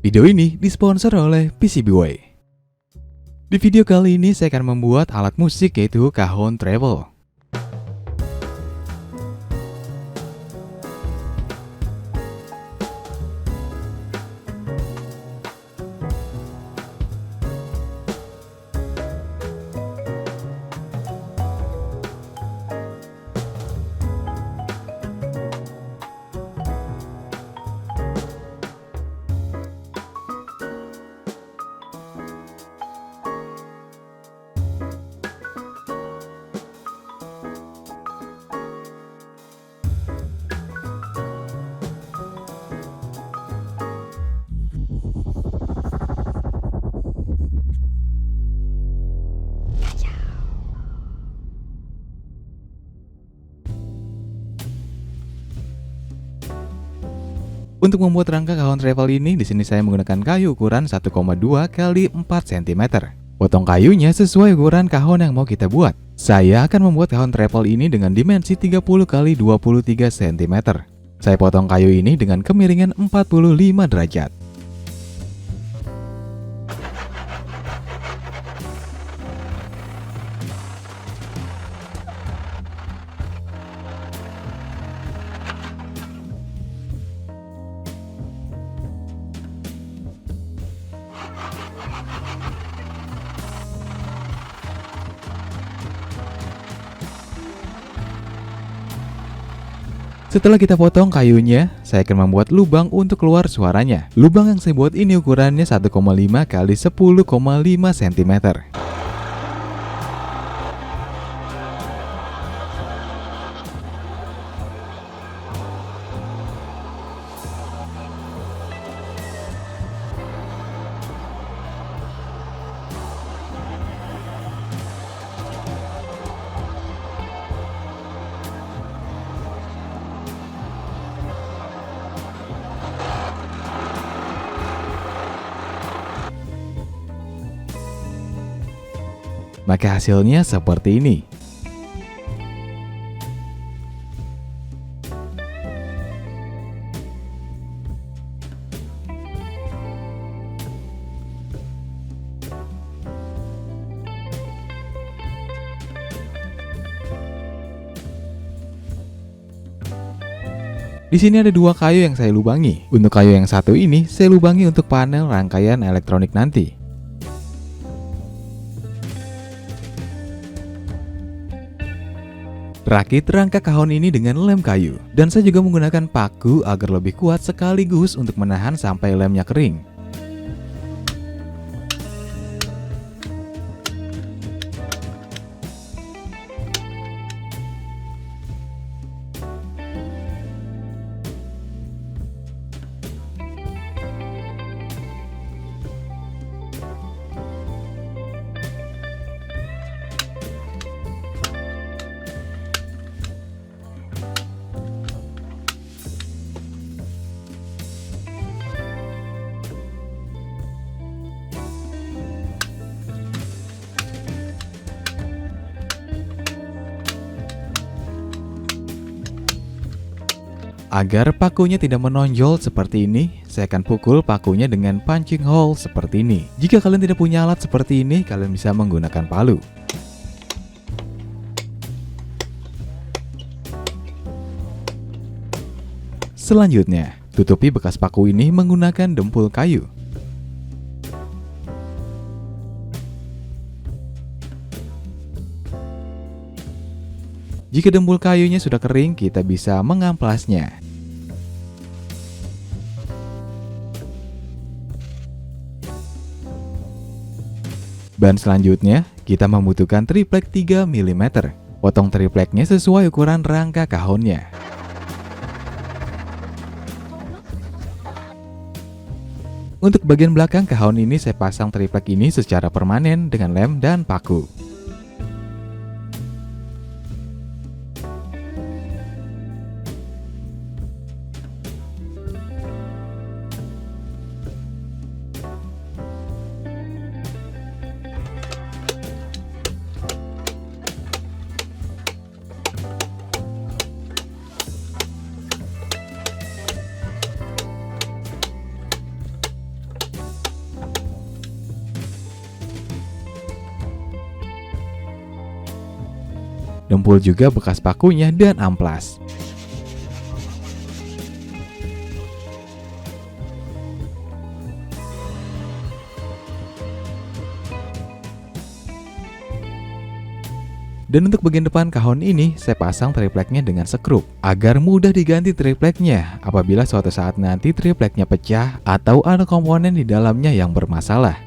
Video ini disponsor oleh PCBWay. Di video kali ini saya akan membuat alat musik yaitu cajon treble. Untuk membuat rangka cajon treble ini, di sini saya menggunakan kayu ukuran 1,2 x 4 cm. Potong kayunya sesuai ukuran cajon yang mau kita buat. Saya akan membuat cajon treble ini dengan dimensi 30 x 23 cm. Saya potong kayu ini dengan kemiringan 45 derajat. Setelah kita potong kayunya, saya akan membuat lubang untuk keluar suaranya. Lubang yang saya buat ini ukurannya 1,5 x 10,5 cm. Maka hasilnya seperti ini. Di sini ada dua kayu yang saya lubangi. Untuk kayu yang satu ini saya lubangi untuk panel rangkaian elektronik nanti. Rakit rangka cajon ini dengan lem kayu, dan saya juga menggunakan paku agar lebih kuat sekaligus untuk menahan sampai lemnya kering. Agar pakunya tidak menonjol seperti ini, saya akan pukul pakunya dengan punching hole seperti ini. Jika kalian tidak punya alat seperti ini, kalian bisa menggunakan palu. Selanjutnya, tutupi bekas paku ini menggunakan dempul kayu. Jika dempul kayunya sudah kering, kita bisa mengamplasnya. Bahan selanjutnya, kita membutuhkan triplek 3 mm. Potong tripleknya sesuai ukuran rangka cajonnya. Untuk bagian belakang cajon ini saya pasang triplek ini secara permanen dengan lem dan paku. dempul juga bekas pakunya dan amplas. Dan untuk bagian depan kahon ini, saya pasang tripleknya dengan sekrup agar mudah diganti tripleknya apabila suatu saat nanti tripleknya pecah atau ada komponen di dalamnya yang bermasalah.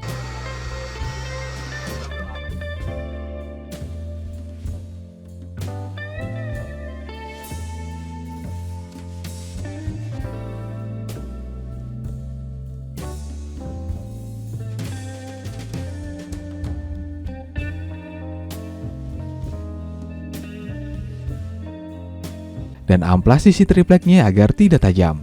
Dan amplas sisi tripleknya agar tidak tajam.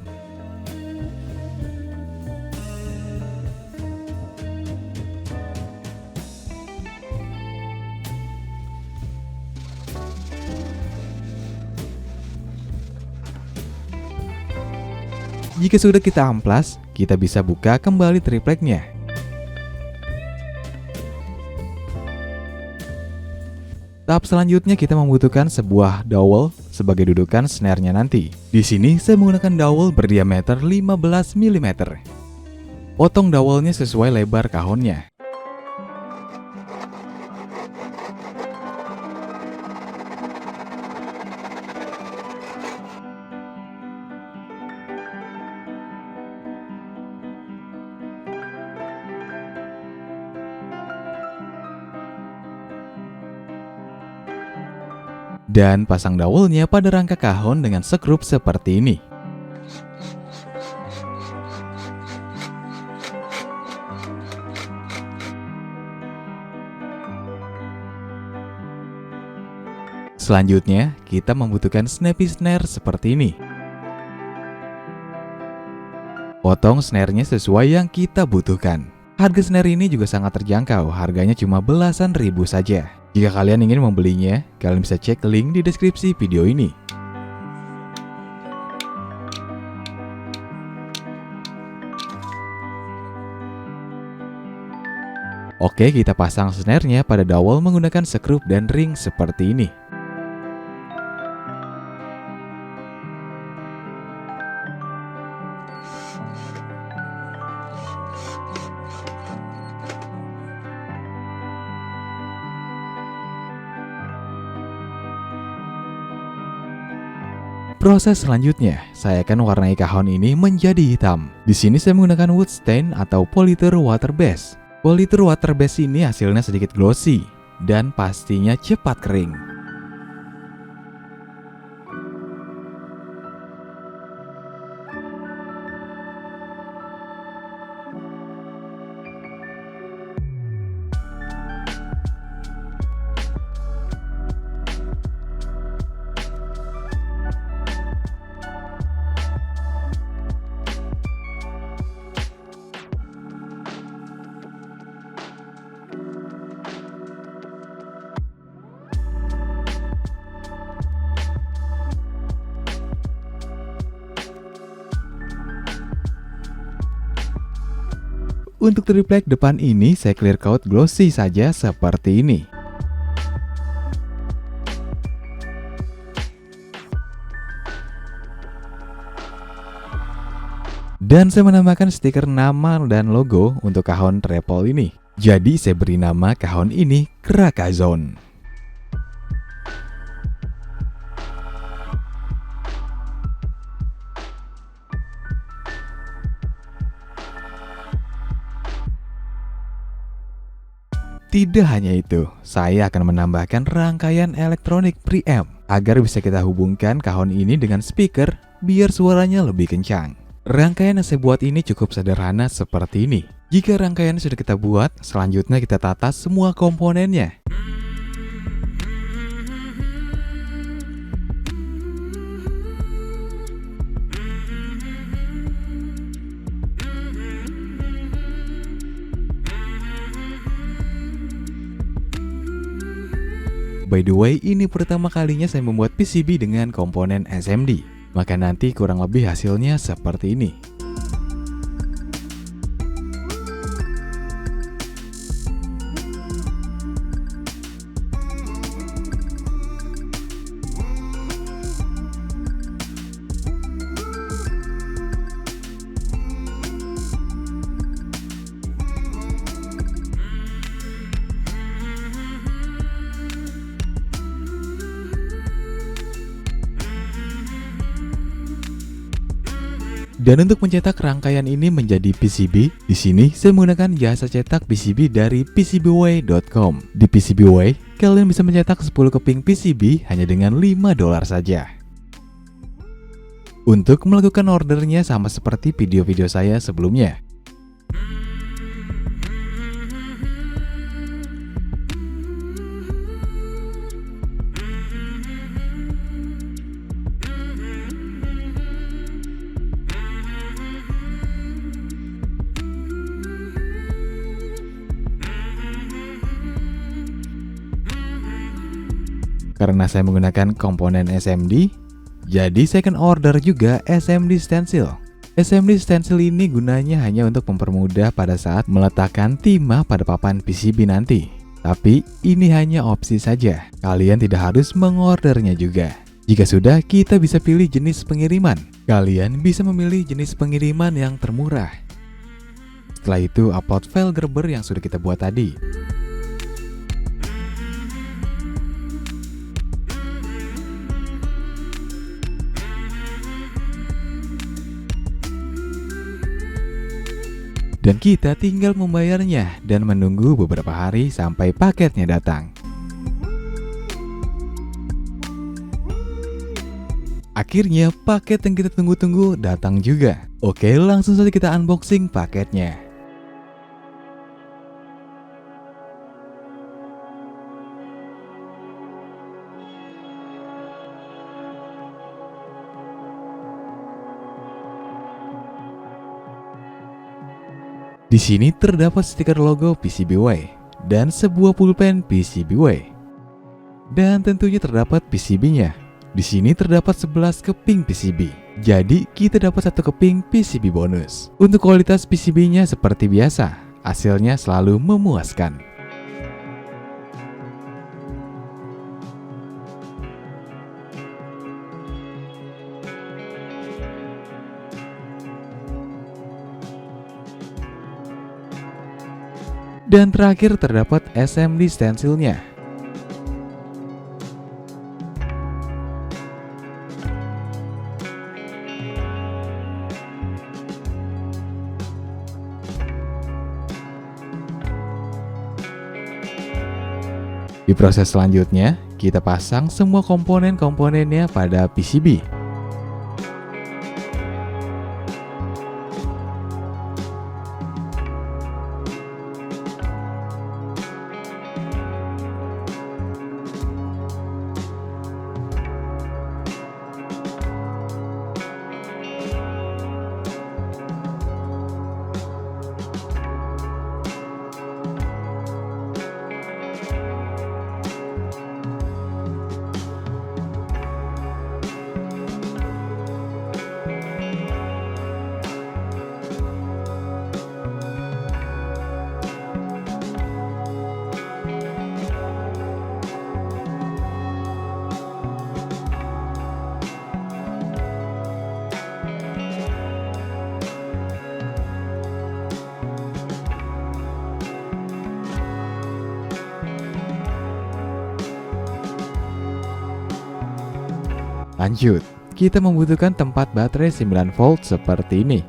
Jika sudah kita amplas, kita bisa buka kembali tripleknya. Tahap selanjutnya kita membutuhkan sebuah dowel sebagai dudukan snare-nya nanti. Di sini saya menggunakan dowel berdiameter 15 mm. Potong dowelnya sesuai lebar kahonnya. Dan pasang dowelnya pada rangka kahon dengan sekrup seperti ini. Selanjutnya, kita membutuhkan snappy snare seperti ini. Potong snare-nya sesuai yang kita butuhkan. Harga snare ini juga sangat terjangkau, harganya cuma belasan ribu saja. Jika kalian ingin membelinya, kalian bisa cek link di deskripsi video ini. Oke, kita pasang snare-nya pada dowel menggunakan sekrup dan ring seperti ini. Proses selanjutnya, saya akan warnai kahon ini menjadi hitam. Di sini saya menggunakan wood stain atau politer water base. Politer water base ini hasilnya sedikit glossy dan pastinya cepat kering. Untuk triplek depan ini saya clear coat glossy saja seperti ini. Dan saya menambahkan stiker nama dan logo untuk kahon treble ini. Jadi saya beri nama kahon ini Krakazon. Tidak hanya itu, saya akan menambahkan rangkaian elektronik preamp agar bisa kita hubungkan kahon ini dengan speaker biar suaranya lebih kencang. Rangkaian yang saya buat ini cukup sederhana seperti ini. Jika rangkaian sudah kita buat, selanjutnya kita tata semua komponennya. By the way, ini pertama kalinya saya membuat PCB dengan komponen SMD. Maka nanti kurang lebih hasilnya seperti ini. Dan untuk mencetak rangkaian ini menjadi PCB, di sini saya menggunakan jasa cetak PCB dari PCBWay.com. Di PCBWay, kalian bisa mencetak 10 keping PCB hanya dengan $5 saja. Untuk melakukan ordernya sama seperti video-video saya sebelumnya. Karena saya menggunakan komponen SMD, jadi saya akan order juga SMD stencil. SMD stencil ini gunanya hanya untuk mempermudah pada saat meletakkan timah pada papan PCB nanti. Tapi ini hanya opsi saja, kalian tidak harus mengordernya juga. Jika sudah, kita bisa pilih jenis pengiriman. Kalian bisa memilih jenis pengiriman yang termurah. Setelah itu, upload file Gerber yang sudah kita buat tadi. Dan kita tinggal membayarnya dan menunggu beberapa hari sampai paketnya datang. Akhirnya paket yang kita tunggu-tunggu datang juga. Oke, langsung saja kita unboxing paketnya. Di sini terdapat stiker logo PCBWay dan sebuah pulpen PCBWay. Dan tentunya terdapat PCB-nya. Di sini terdapat 11 keping PCB. Jadi kita dapat 1 keping PCB bonus. Untuk kualitas PCB-nya seperti biasa, hasilnya selalu memuaskan. Dan terakhir terdapat SMD stencilnya. Di proses selanjutnya, kita pasang semua komponen-komponennya pada PCB. Lanjut, kita membutuhkan tempat baterai 9 volt seperti ini.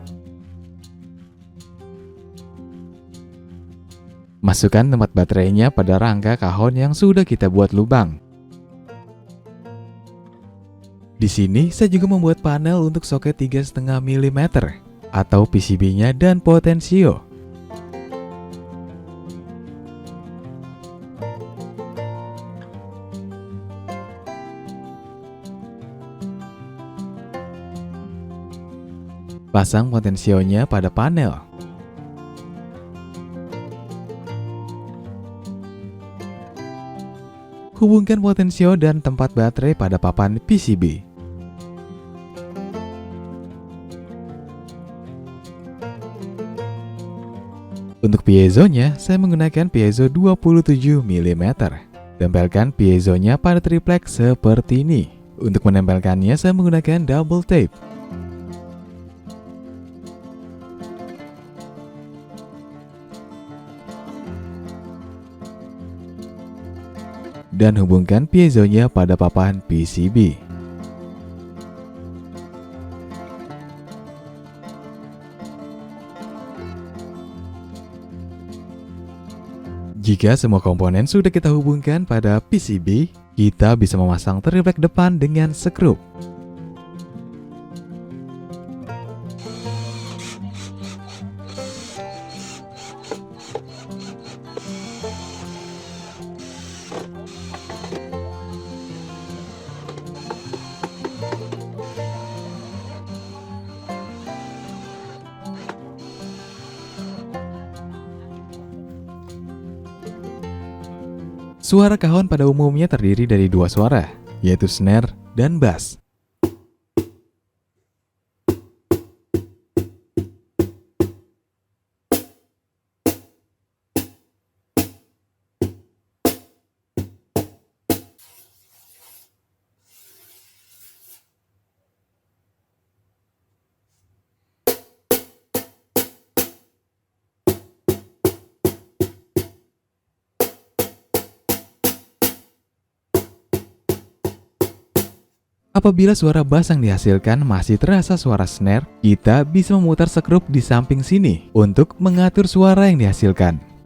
Masukkan tempat baterainya pada rangka kahon yang sudah kita buat lubang. Di sini saya juga membuat panel untuk soket 3,5 mm atau PCB-nya dan potensio. Pasang potensionya pada panel. Hubungkan potensio dan tempat baterai pada papan PCB. Untuk piezonya, saya menggunakan piezo 27 mm. Tempelkan piezonya pada triplex seperti ini. Untuk menempelkannya, saya menggunakan double tape. Dan hubungkan piezonya pada papan PCB. Jika semua komponen sudah kita hubungkan pada PCB, kita bisa memasang triplek depan dengan skrup. Suara kahon pada umumnya terdiri dari dua suara, yaitu snare dan bass. Apabila suara bass yang dihasilkan masih terasa suara snare, kita bisa memutar skrup di samping sini untuk mengatur suara yang dihasilkan.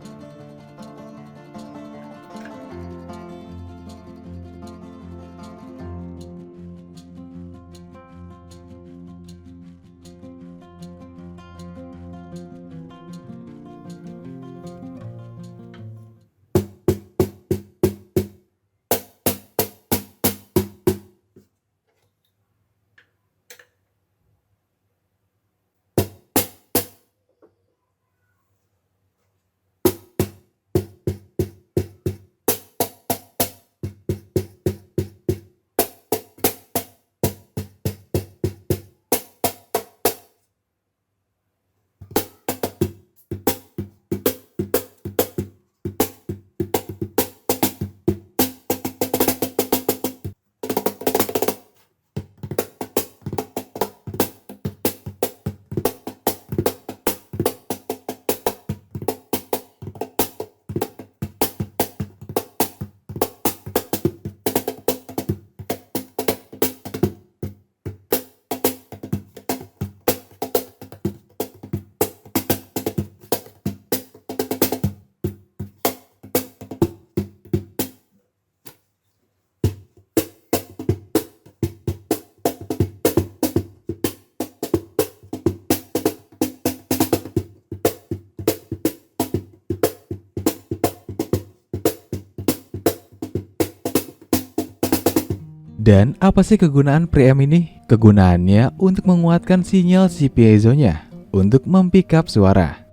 Dan apa sih kegunaan preamp ini? Kegunaannya untuk menguatkan sinyal si piezonya untuk mempick up suara.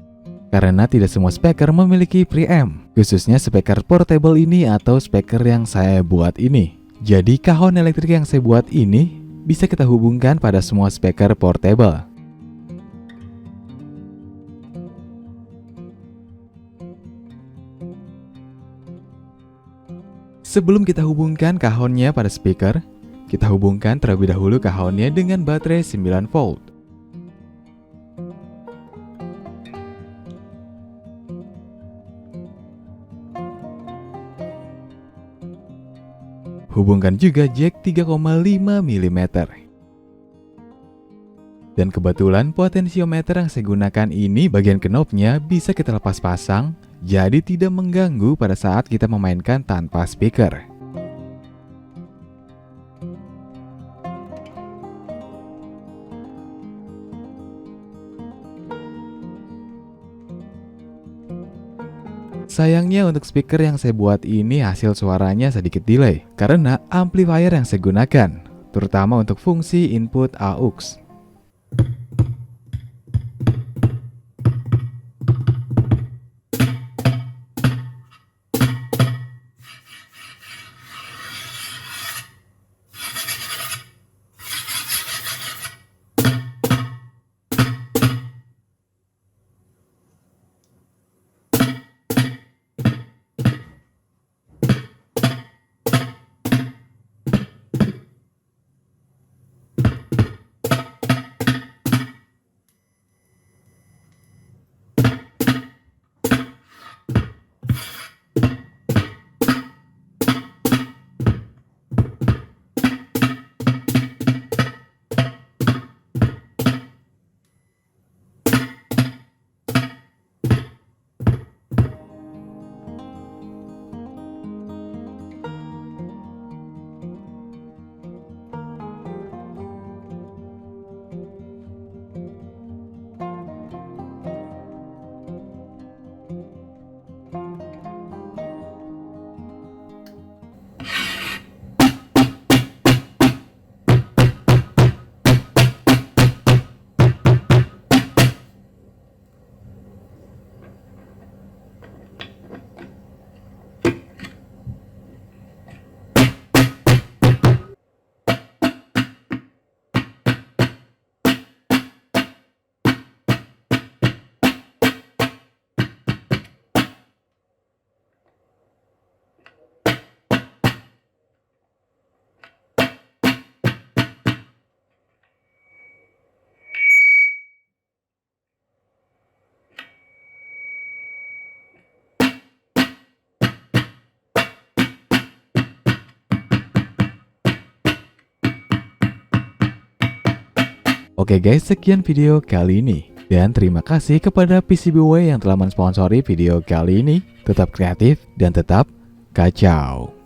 Karena tidak semua speaker memiliki preamp, khususnya speaker portable ini atau speaker yang saya buat ini. Jadi kahon elektrik yang saya buat ini bisa kita hubungkan pada semua speaker portable. Sebelum kita hubungkan kahonnya pada speaker, kita hubungkan terlebih dahulu kahonnya dengan baterai 9 volt. Hubungkan juga jack 3,5 mm. Dan kebetulan potensiometer yang saya gunakan ini bagian knobnya bisa kita lepas pasang, jadi tidak mengganggu pada saat kita memainkan tanpa speaker. Sayangnya untuk speaker yang saya buat ini hasil suaranya sedikit delay karena amplifier yang saya gunakan, terutama untuk fungsi input AUX. Oke guys, sekian video kali ini. Dan terima kasih kepada PCBWay yang telah mensponsori video kali ini. Tetap kreatif dan tetap kacau.